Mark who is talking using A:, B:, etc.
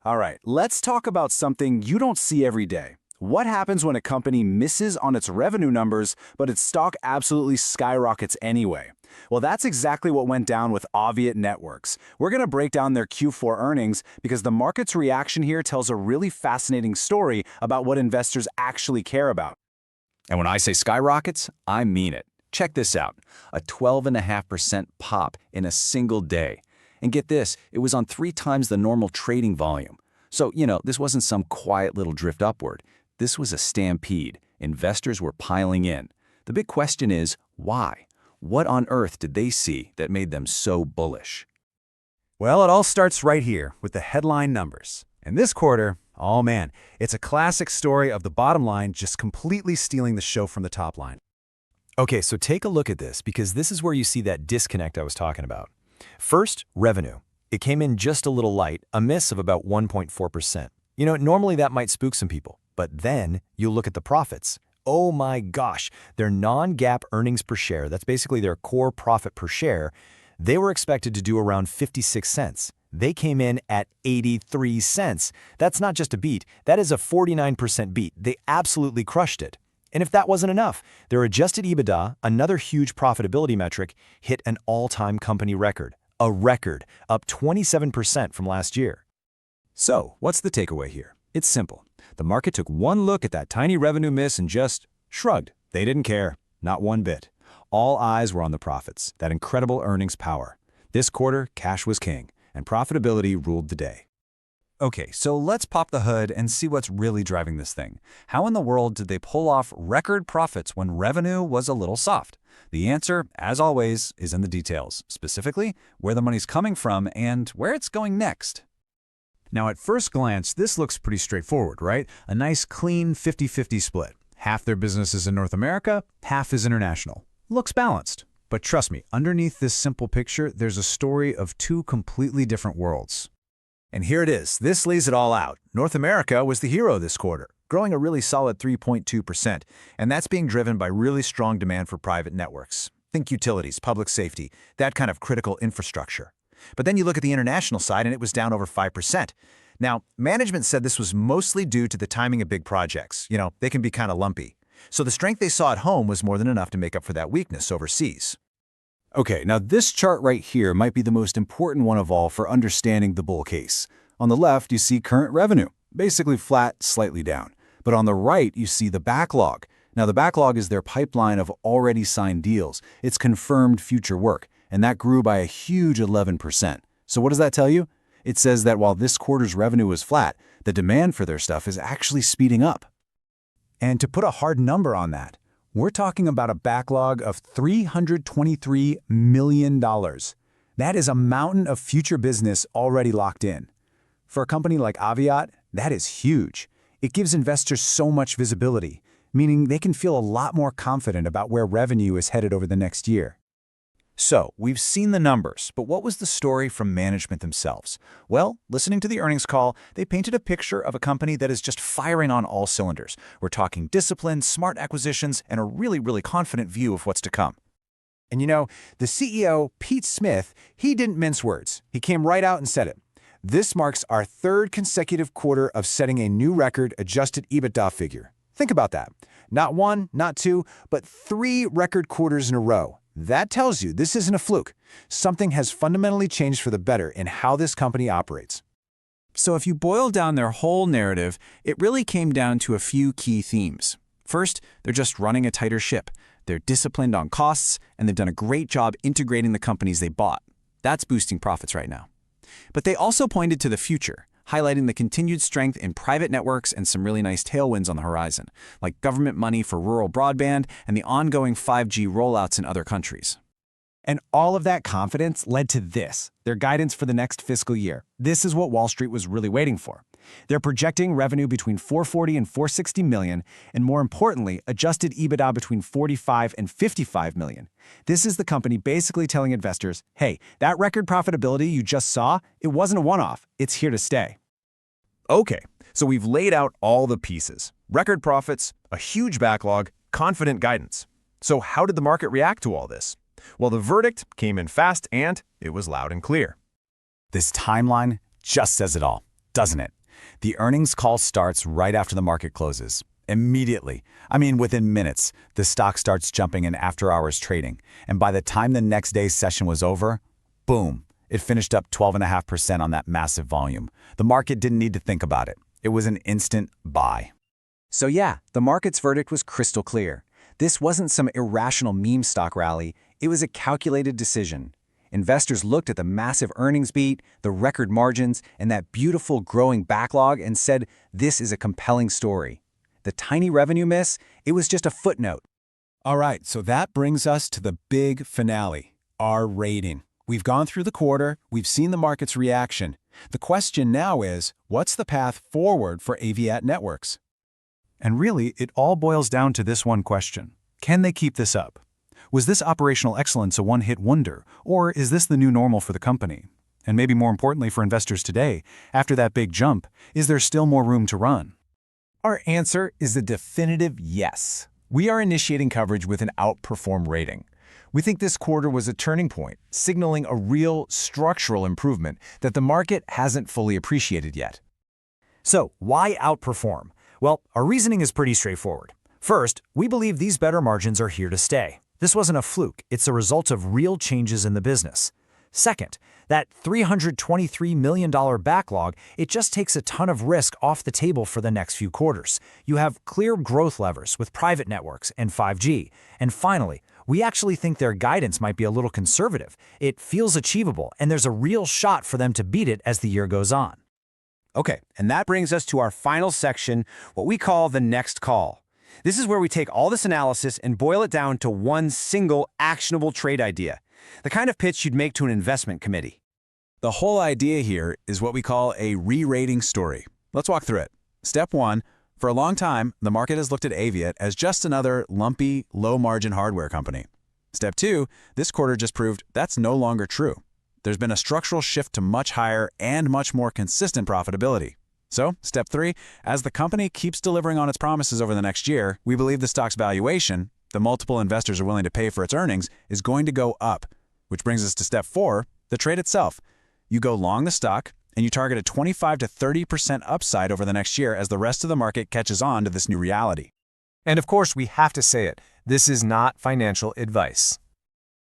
A: All right, let's talk about something you don't see every day. What happens when a company misses on its revenue numbers, but its stock absolutely skyrockets anyway? Well, that's exactly what went down with Aviat Networks. We're going to break down their Q4 earnings because the market's reaction here tells a really fascinating story about what investors actually care about.
B: And when I say skyrockets, I mean it. Check this out, a 12.5% pop in a single day. And get this, it was on 3 times the normal trading volume. So, this wasn't some quiet little drift upward. This was a stampede. Investors were piling in. The big question is, why? What on earth did they see that made them so bullish?
C: Well, it all starts right here with the headline numbers. And this quarter, oh man, it's a classic story of the bottom line just completely stealing the show from the top line. Okay, so take a look at this because this is where you see that disconnect I was talking about. First, revenue. It came in just a little light, a miss of about 1.4%. Normally that might spook some people, but then you look at the profits. Oh my gosh, their non-GAAP earnings per share, that's basically their core profit per share, they were expected to do around 56 cents. They came in at 83 cents. That's not just a beat, that is a 49% beat. They absolutely crushed it. And if that wasn't enough, their adjusted EBITDA, another huge profitability metric, hit an all-time company record. A record, up 27% from last year.
A: So, what's the takeaway here? It's simple. The market took one look at that tiny revenue miss and just shrugged. They didn't care, not one bit. All eyes were on the profits, that incredible earnings power. This quarter, cash was king, and profitability ruled the day. Okay, so let's pop the hood and see what's really driving this thing. How in the world did they pull off record profits when revenue was a little soft? The answer, as always, is in the details, specifically where the money's coming from and where it's going next.
C: Now, at first glance, this looks pretty straightforward, right? A nice, clean 50-50 split. Half their business is in North America, half is international. Looks balanced. But trust me, underneath this simple picture, there's a story of 2 completely different worlds. And here it is. This lays it all out. North America was the hero this quarter, growing a really solid 3.2%, and that's being driven by really strong demand for private networks. Think utilities, public safety, that kind of critical infrastructure. But then you look at the international side and it was down over 5%. Now, management said this was mostly due to the timing of big projects. They can be kind of lumpy. So the strength they saw at home was more than enough to make up for that weakness overseas.
A: Okay, now this chart right here might be the most important one of all for understanding the bull case. On the left, you see current revenue, basically flat, slightly down. But on the right, you see the backlog. Now, the backlog is their pipeline of already signed deals. It's confirmed future work, and that grew by a huge 11%. So what does that tell you? It says that while this quarter's revenue was flat, the demand for their stuff is actually speeding up.
C: And to put a hard number on that, we're talking about a backlog of $323 million. That is a mountain of future business already locked in. For a company like Aviat, that is huge. It gives investors so much visibility, meaning they can feel a lot more confident about where revenue is headed over the next year.
A: So, we've seen the numbers, but what was the story from management themselves? Well, listening to the earnings call, they painted a picture of a company that is just firing on all cylinders. We're talking discipline, smart acquisitions, and a really, really confident view of what's to come.
C: And the CEO, Pete Smith, he didn't mince words. He came right out and said it. This marks our 3rd consecutive quarter of setting a new record adjusted EBITDA figure. Think about that. Not 1, not 2, but 3 record quarters in a row. That tells you this isn't a fluke. Something has fundamentally changed for the better in how this company operates.
A: So if you boil down their whole narrative, it really came down to a few key themes. First, they're just running a tighter ship. They're disciplined on costs, and they've done a great job integrating the companies they bought. That's boosting profits right now. But they also pointed to the future, highlighting the continued strength in private networks and some really nice tailwinds on the horizon, like government money for rural broadband and the ongoing 5G rollouts in other countries.
C: And all of that confidence led to this, their guidance for the next fiscal year. This is what Wall Street was really waiting for. They're projecting revenue between $440 and $460 million, and more importantly, adjusted EBITDA between $45 and $55 million. This is the company basically telling investors, hey, that record profitability you just saw, it wasn't a one-off, it's here to stay.
D: Okay, so we've laid out all the pieces. Record profits, a huge backlog, confident guidance. So how did the market react to all this? Well, the verdict came in fast and it was loud and clear.
C: This timeline just says it all.
B: doesn't it? The earnings call starts right after the market closes. Immediately. I mean, within minutes, the stock starts jumping in after-hours trading. And by the time the next day's session was over, boom, it finished up 12.5% on that massive volume. The market didn't need to think about it. It was an instant buy.
A: So yeah, the market's verdict was crystal clear. This wasn't some irrational meme stock rally. It was a calculated decision. Investors looked at the massive earnings beat, the record margins, and that beautiful growing backlog and said, this is a compelling story. The tiny revenue miss, it was just a footnote.
C: All right, so that brings us to the big finale, our rating. We've gone through the quarter, we've seen the market's reaction. The question now is, what's the path forward for Aviat Networks? And really, it all boils down to this one question. Can they keep this up? Was this operational excellence a one-hit wonder, or is this the new normal for the company? And maybe more importantly for investors today, after that big jump, is there still more room to run?
D: Our answer is a definitive yes. We are initiating coverage with an outperform rating. We think this quarter was a turning point, signaling a real structural improvement that the market hasn't fully appreciated yet.
E: So, why outperform? Well, our reasoning is pretty straightforward. First, we believe these better margins are here to stay. This wasn't a fluke, it's a result of real changes in the business. Second, that $323 million backlog, it just takes a ton of risk off the table for the next few quarters. You have clear growth levers with private networks and 5G. And finally, we actually think their guidance might be a little conservative. It feels achievable, and there's a real shot for them to beat it as the year goes on.
F: Okay, and that brings us to our final section, what we call the next call. This is where we take all this analysis and boil it down to one single actionable trade idea, the kind of pitch you'd make to an investment committee.
C: The whole idea here is what we call a re-rating story. Let's walk through it. Step 1, for a long time, the market has looked at Aviat as just another lumpy, low-margin hardware company. Step 2, this quarter just proved that's no longer true. There's been a structural shift to much higher and much more consistent profitability. So, step 3, as the company keeps delivering on its promises over the next year, we believe the stock's valuation, the multiple investors are willing to pay for its earnings, is going to go up. Which brings us to step 4, the trade itself. You go long the stock, and you target a 25 to 30% upside over the next year as the rest of the market catches on to this new reality.
D: And of course, we have to say it, this is not financial advice.